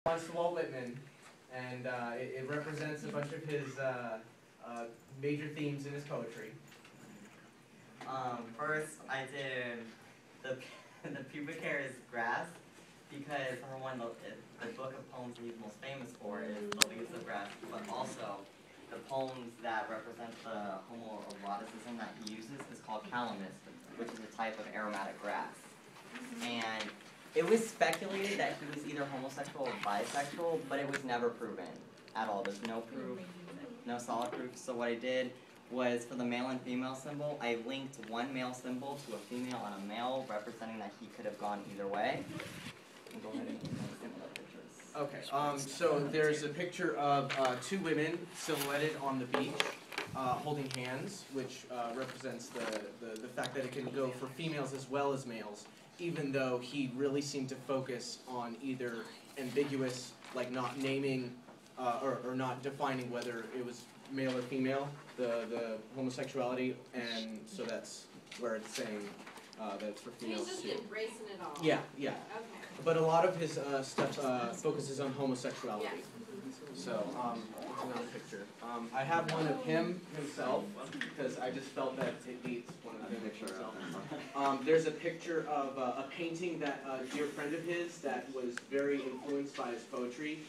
To Walt Whitman, and it represents a bunch of his major themes in his poetry. First, I did the pubic hair is grass, because number one, the book of poems he's most famous for is The Leaves of Grass, but also the poems that represent the homoeroticism that he uses is called calamus, which is a type of aromatic grass. And it was speculated that he was either homosexual or bisexual, but it was never proven at all. There's no proof, no solid proof. So what I did was, for the male and female symbol, I linked one male symbol to a female and a male, representing that he could have gone either way. And go ahead and send me the pictures. Okay, so there's a picture of two women silhouetted on the beach, holding hands, which represents the fact that it can go for females as well as males, even though he really seemed to focus on either ambiguous, like not naming or not defining whether it was male or female, the homosexuality, and so that's where it's saying that it's for females too. He's just embracing it all. Yeah, yeah. Okay. But a lot of his stuff focuses on homosexuality. Yeah. So, it's another picture. I have one of him himself, because I just felt that it needs one of him himself. There's a picture of a painting that a dear friend of his that was very influenced by his poetry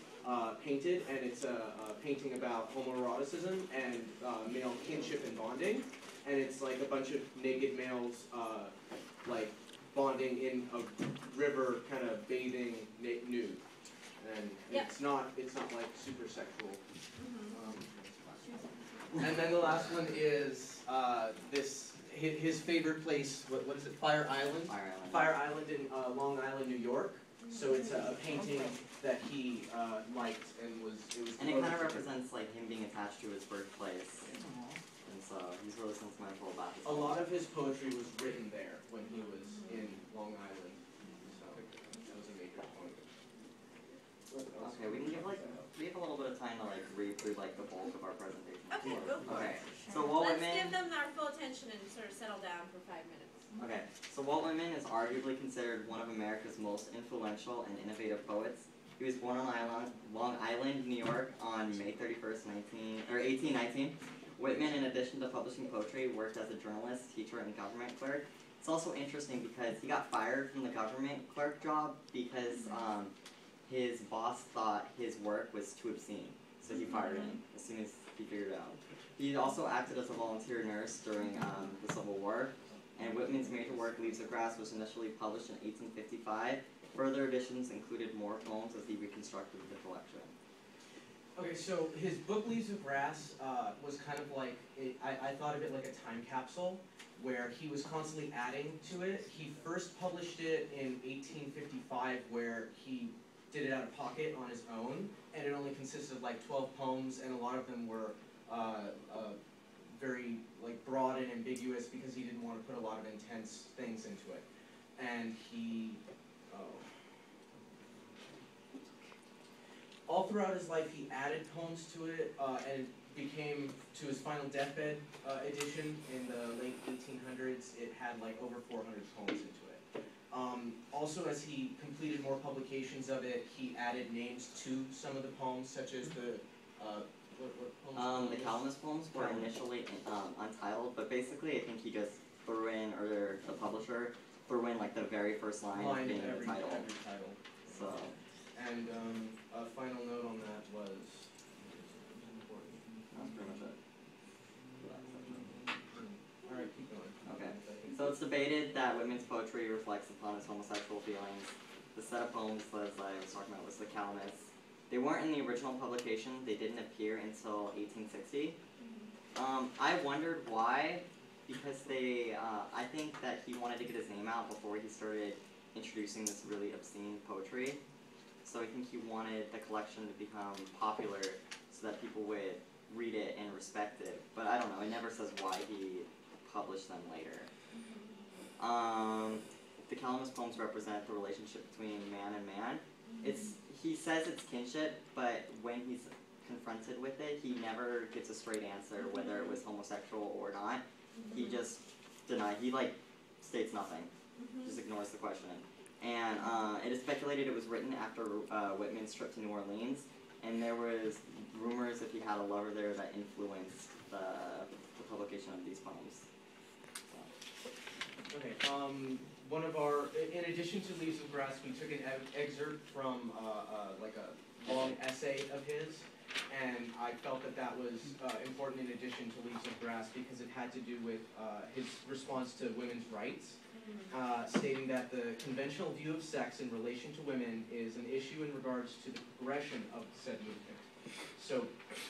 painted, and it's a painting about homoeroticism and male kinship and bonding, and it's like a bunch of naked males like bonding in a river, kind of bathing nude. And it's not like super sexual. And then the last one is his favorite place. What is it? Fire Island. Fire Island. Fire Island in Long Island, New York. So it's a painting that he liked and it was. And it kind of represents like him being attached to his birthplace. And so he's really sentimental about his. A lot of his poetry was written there when he was in Long Island. So that was a major point. Okay, we have a little bit of time to like read through like the bulk of our presentation. Okay, go for it. So Walt Let's Whitman. give them our full attention and sort of settle down for 5 minutes. Okay, so Walt Whitman is arguably considered one of America's most influential and innovative poets. He was born on Long Island, New York, on May 31st, 1819. Whitman, in addition to publishing poetry, worked as a journalist, teacher, and government clerk. It's also interesting because he got fired from the government clerk job because his boss thought his work was too obscene, so he fired him as soon as he figured it out. He also acted as a volunteer nurse during the Civil War, and Whitman's major work, Leaves of Grass, was initially published in 1855. Further editions included more poems as he reconstructed the collection. Okay, so his book Leaves of Grass was kind of like, I thought of it like a time capsule, where he was constantly adding to it. He first published it in 1855, where he did it out of pocket on his own, and it only consisted of like 12 poems, and a lot of them were very like broad and ambiguous because he didn't want to put a lot of intense things into it. And he, all throughout his life, he added poems to it, and it became, to his final deathbed edition in the late 1800s, it had like over 400 poems into it. Also, as he completed more publications of it, he added names to some of the poems, such as the, what poems? The calamus poems were initially untitled, but basically I think he just threw in, or the publisher threw in like the very first line of being the title. Every title. So. And a final note on that was. That's pretty much it. All right, keep going. Okay. So it's debated that Whitman's poetry reflects upon his homosexual feelings. The set of poems, as I was talking about, was the calamus. They weren't in the original publication. They didn't appear until 1860. I wondered why, because I think that he wanted to get his name out before he started introducing this really obscene poetry. So I think he wanted the collection to become popular so that people would read it and respect it. But I don't know, it never says why he published them later. The calamus poems represent the relationship between man and man. He says it's kinship, but when he's confronted with it, he never gets a straight answer whether it was homosexual or not. He just denies, he like states nothing, just ignores the question. And it is speculated it was written after Whitman's trip to New Orleans, and there was rumors if he had a lover there that influenced the publication of these poems. So. Okay, one of our, in addition to Leaves of Grass, we took an excerpt from like a long essay of his, and I felt that that was important in addition to Leaves of Grass because it had to do with his response to women's rights, stating that the conventional view of sex in relation to women is an issue in regards to the progression of said movement. So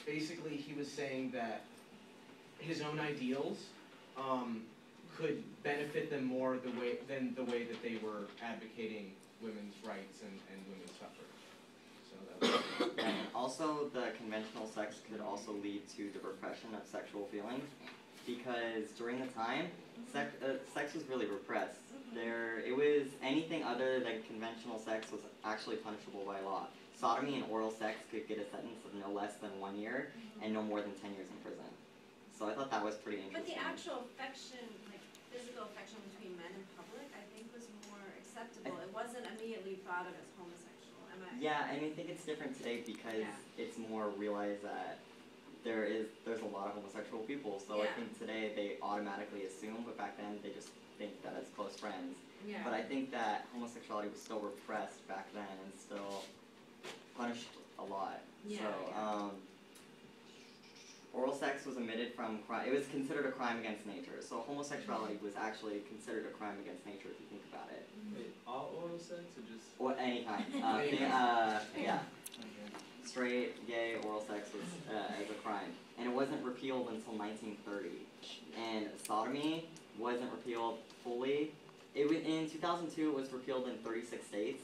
basically he was saying that his own ideals could benefit them more than the way that they were advocating women's rights and women's suffrage. So that was and also, the conventional sex could also lead to the repression of sexual feelings, because during the time, sex was really repressed. It was anything other than conventional sex was actually punishable by law. Sodomy and oral sex could get a sentence of no less than 1 year and no more than 10 years in prison. So I thought that was pretty interesting. But the actual affection, like physical affection between men in public, I think was more acceptable. It wasn't immediately thought of as homosexual. Am I? Yeah, and I think it's different today because it's more realized that there's a lot of homosexual people. So I think today they automatically assume, but back then they just think that as close friends. Yeah. But I think that homosexuality was still repressed back then and still punished a lot. Yeah, So oral sex was omitted from crime. It was considered a crime against nature. So homosexuality was actually considered a crime against nature if you think about it. Wait, all oral sex or just? Or any kind. Yeah. Straight, gay, oral sex was as a crime. And it wasn't repealed until 1930. And sodomy wasn't repealed fully. In 2002 it was repealed in 36 states.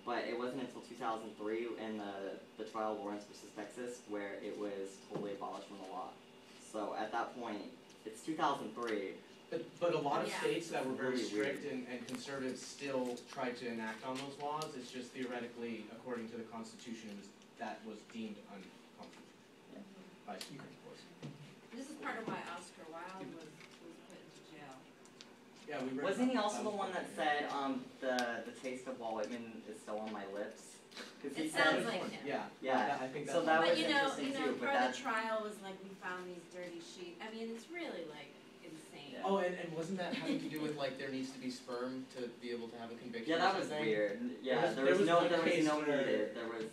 But it wasn't until 2003 in the trial of Lawrence versus Texas where it was totally abolished from the law. So at that point, it's 2003. But a lot of states that were very Really strict and conservative still tried to enact on those laws. It's just theoretically, according to the Constitution, that was deemed unconstitutional by Supreme Court. This is part of why Oscar Wilde was put into jail. Yeah, we read Wasn't he about also the one that said, the taste of Walt Whitman is still on my lips? Because he It sounds said, like him. Yeah, I think that's So that But was interesting too, but part of that's, the trial was like we found these dirty sheets. I mean, it's really like insane. Oh, and wasn't that having to do with like there needs to be sperm to be able to have a conviction? yeah, or that was something? weird. Yeah, There there was was no one case where- needed. There was,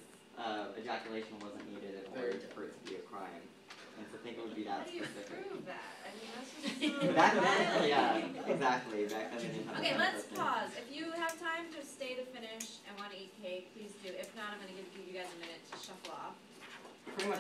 ejaculation wasn't needed in order for it to be a crime. And to think it would be How that do you specific. prove that? I mean, that's just so Back then, violent. yeah, exactly. Back then they didn't have Okay, the let's system. pause. If you have time to stay to finish and want to eat cake, please do. If not, I'm going to give you guys a minute to shuffle off. Pretty much